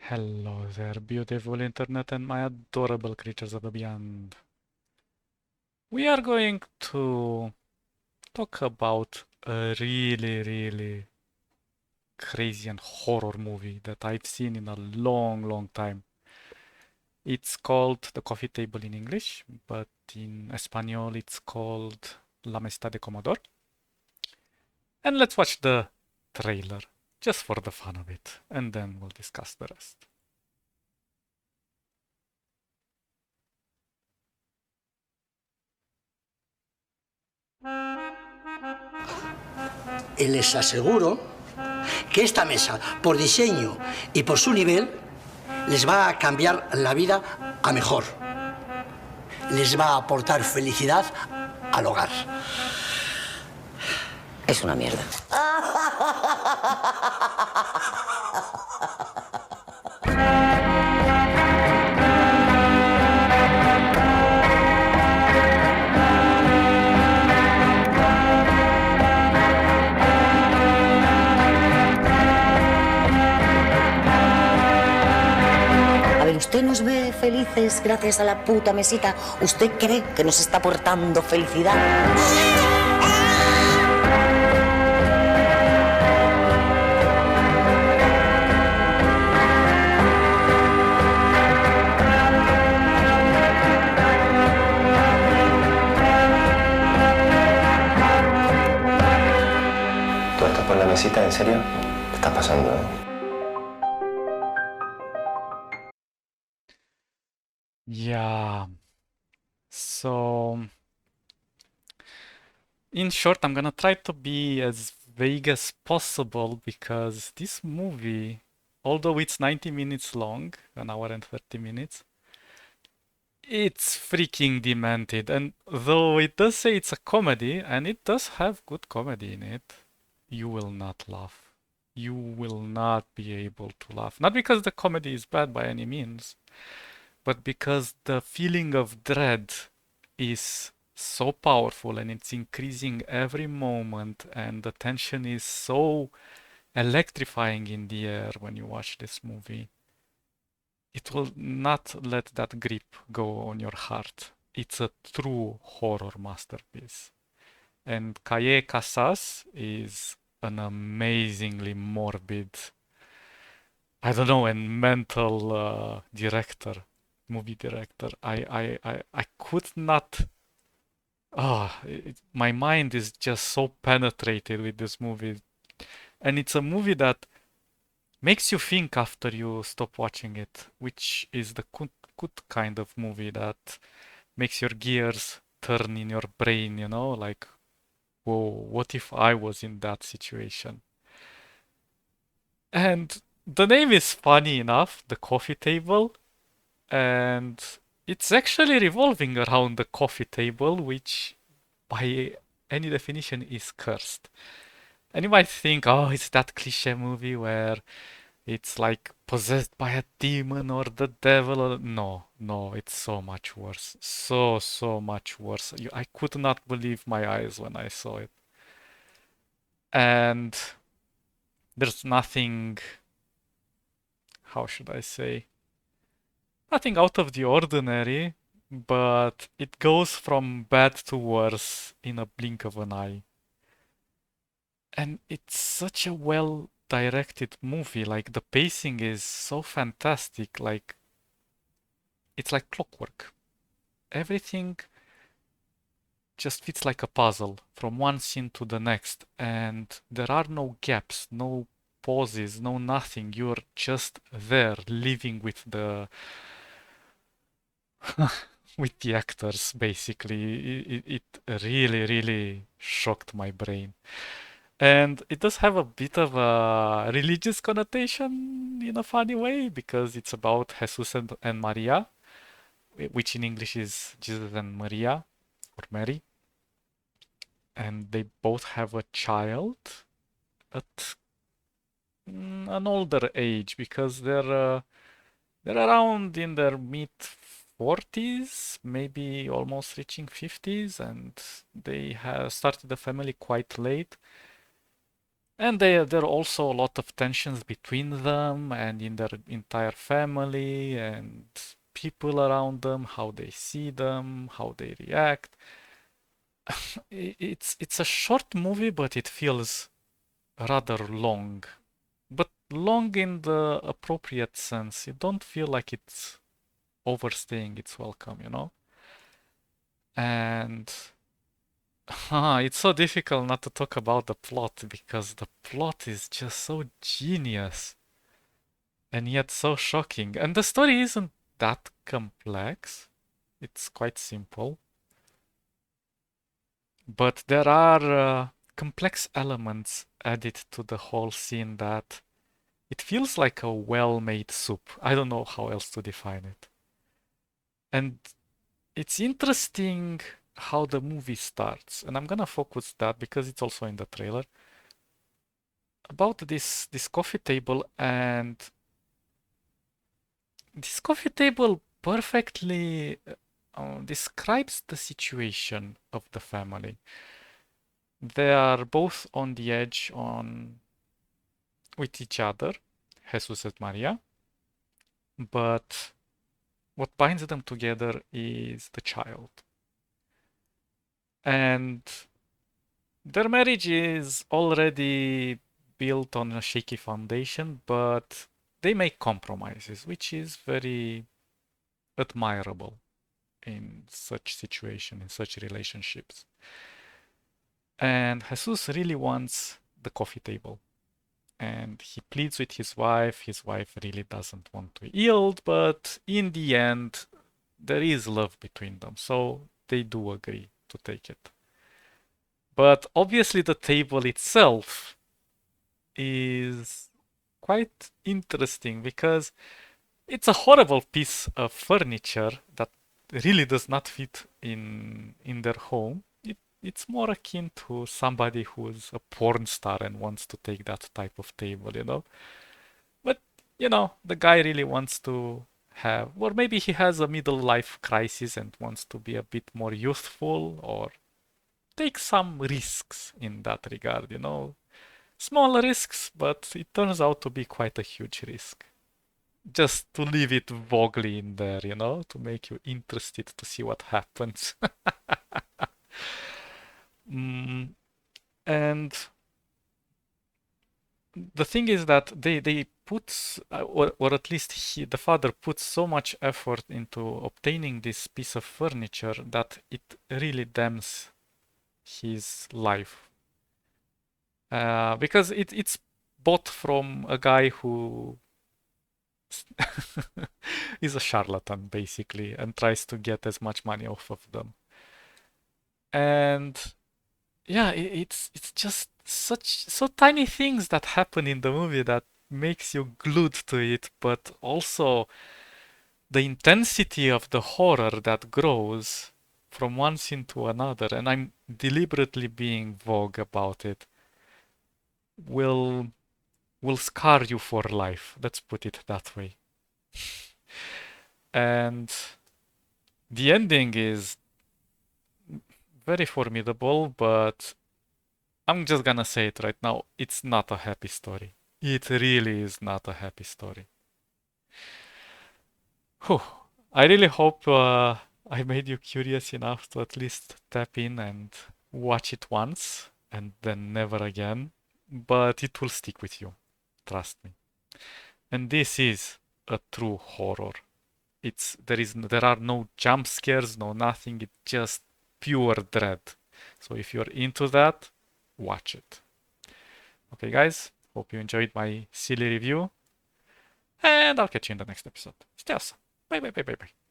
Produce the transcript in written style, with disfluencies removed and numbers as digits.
Hello there, beautiful internet and my adorable creatures of the beyond. We are going to talk about a really crazy and horror movie that I've seen in a long time. It's called The Coffee Table in English, but in Espanol it's called La Mesita de Comedor. And let's watch the trailer, just for the fun of it, and then we'll discuss the rest. Y les aseguro que esta mesa, por diseño y por su nivel, les va a cambiar la vida a mejor. Les va a aportar felicidad al hogar. Es una mierda. A ver, ¿usted nos ve felices gracias a la puta mesita? ¿Usted cree que nos está aportando felicidad? ¿Tú estás por la mesita? ¿En serio? Te estás pasando, ¿eh? Yeah. So, in short, I'm gonna try to be as vague as possible because this movie, although it's 90 minutes long, an hour and 30 minutes, it's freaking demented. And though it does say it's a comedy, and it does have good comedy in it, you will not laugh. You will not be able to laugh. Not because the comedy is bad by any means, but because the feeling of dread is so powerful and it's increasing every moment, and the tension is so electrifying in the air when you watch this movie. It will not let that grip go on your heart. It's a true horror masterpiece. And Kaye Casas is an amazingly morbid, I don't know, and mental movie director. I could not. My mind is just so penetrated with this movie, and it's a movie that makes you think after you stop watching it, which is the good kind of movie that makes your gears turn in your brain, like, whoa, what if I was in that situation? And the name is funny enough, The Coffee Table, and it's actually revolving around the coffee table, which by any definition is cursed. And you might think, oh, it's that cliche movie where it's like possessed by a demon or the devil. No, it's so much worse. So much worse. I could not believe my eyes when I saw it. And there's nothing, how should I say, nothing out of the ordinary, but it goes from bad to worse in a blink of an eye. And it's such a well directed movie. Like the pacing is so fantastic. Like it's like clockwork. Everything just fits like a puzzle from one scene to the next, and there are no gaps, no pauses, no nothing. You're just there, living with the with the actors. Basically, it really shocked my brain. And it does have a bit of a religious connotation in a funny way because it's about Jesus and Maria, which in English is Jesus and Maria or Mary. And they both have a child at an older age because they're around in their mid 40s, maybe almost reaching 50s, and they have started the family quite late. And there are also a lot of tensions between them and in their entire family and people around them, how they see them, how they react. It's a short movie, but it feels rather long. But long in the appropriate sense. You don't feel like it's overstaying its welcome, you know? And it's so difficult not to talk about the plot because the plot is just so genius and yet so shocking. And the story isn't that complex. It's quite simple. But there are complex elements added to the whole scene that it feels like a well-made soup. I don't know how else to define it. And it's interesting how the movie starts, and I'm gonna focus that because it's also in the trailer about this coffee table, and this coffee table perfectly describes the situation of the family. They are both on the edge on with each other, Jesus and Maria, but what binds them together is the child. And their marriage is already built on a shaky foundation, but they make compromises, which is very admirable in such situation, in such relationships. And Jesus really wants the coffee table. And he pleads with his wife. His wife really doesn't want to yield, but in the end, there is love between them. So they do agree to take it. But obviously, the table itself is quite interesting because it's a horrible piece of furniture that really does not fit in their home. It's more akin to somebody who's a porn star and wants to take that type of table, you know. But you know, the guy really wants to have, or maybe he has a middle life crisis and wants to be a bit more youthful or take some risks in that regard, you know. Small risks, but it turns out to be quite a huge risk. Just to leave it vaguely in there, you know, to make you interested to see what happens. Mm, and the thing is that they put, or at least the father puts so much effort into obtaining this piece of furniture that it really damns his life. Because it's bought from a guy who is a charlatan basically and tries to get as much money off of them. And yeah, it's just such so tiny things that happen in the movie that makes you glued to it, but also the intensity of the horror that grows from one scene to another, and I'm deliberately being vague about it, will will scar you for life. Let's put it that way. And the ending is very formidable, but I'm just gonna say it right now. It's not a happy story. It really is not a happy story. Whew. I really hope I made you curious enough to at least tap in and watch it once and then never again. But it will stick with you. Trust me. And this is a true horror. There are no jump scares, no nothing. It's just pure dread. So if you're into that, watch it. Okay, guys. Hope you enjoyed my silly review. And I'll catch you in the next episode. Stay awesome. Bye bye bye bye bye.